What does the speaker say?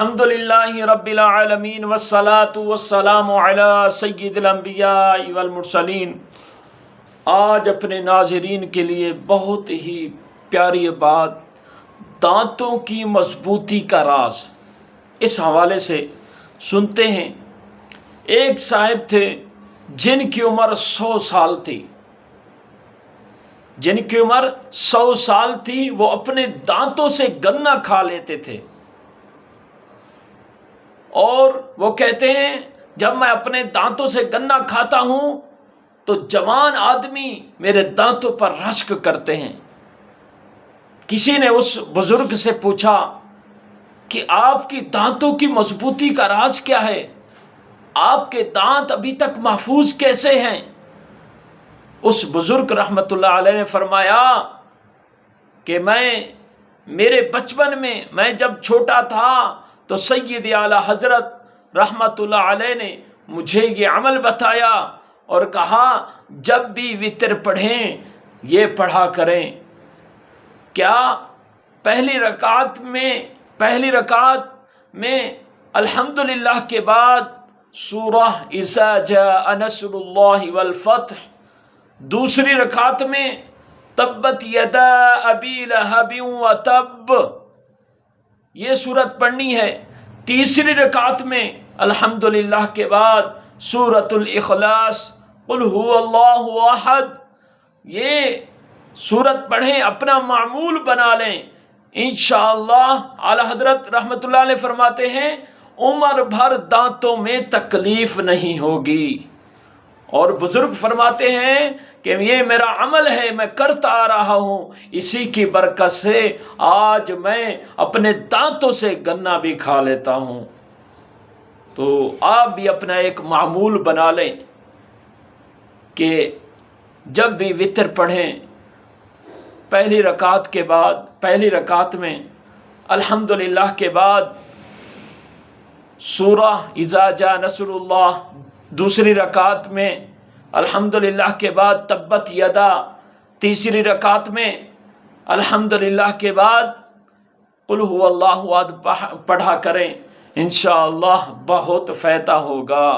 الحمدللہ رب العالمین والصلاة والسلام علی سید الانبیاء والمرسلین۔ آج اپنے ناظرین کے لیے بہت ہی پیاری بات، دانتوں کی مضبوطی کا راز، اس حوالے سے سنتے ہیں۔ ایک صاحب تھے جن کی عمر 100 سال تھی، وہ اپنے دانتوں سے گنا کھا لیتے تھے، اور وہ کہتے ہیں جب میں اپنے دانتوں سے گنا کھاتا ہوں تو جوان آدمی میرے دانتوں پر رشک کرتے ہیں۔ کسی نے اس بزرگ سے پوچھا کہ آپ کی دانتوں کی مضبوطی کا راز کیا ہے؟ آپ کے دانت ابھی تک محفوظ کیسے ہیں؟ اس بزرگ رحمت اللہ علیہ نے فرمایا کہ میرے بچپن میں جب چھوٹا تھا تو سید اعلی حضرت رحمت اللہ علیہ نے مجھے یہ عمل بتایا اور کہا جب بھی وتر پڑھیں یہ پڑھا کریں۔ کیا پہلی رکعت میں الحمدللہ کے بعد سورہ اذا جاء نصر اللہ والفتح، دوسری رکعت میں تبت یدا ابی لہب وتب یہ سورت پڑھنی ہے، تیسری رکعت میں الحمدللہ کے بعد سورۃ الاخلاص قل هو اللہ احد یہ سورت پڑھیں، اپنا معمول بنا لیں۔ انشاءاللہ اعلی حضرت رحمت اللہ علیہ فرماتے ہیں عمر بھر دانتوں میں تکلیف نہیں ہوگی، اور بزرگ فرماتے ہیں کہ یہ میرا عمل ہے، میں کرتا آ رہا ہوں، اسی کی برکت سے آج میں اپنے دانتوں سے گنا بھی کھا لیتا ہوں۔ تو آپ بھی اپنا ایک معمول بنا لیں کہ جب بھی وتر پڑھیں پہلی رکعت میں الحمدللہ کے بعد سورہ اذا جاء نصر اللہ، دوسری رکعت میں الحمدللہ کے بعد تبت یدا، تیسری رکعت میں الحمدللہ کے بعد قل هو اللہ احد پڑھا کریں، انشاءاللہ بہت فائدہ ہوگا۔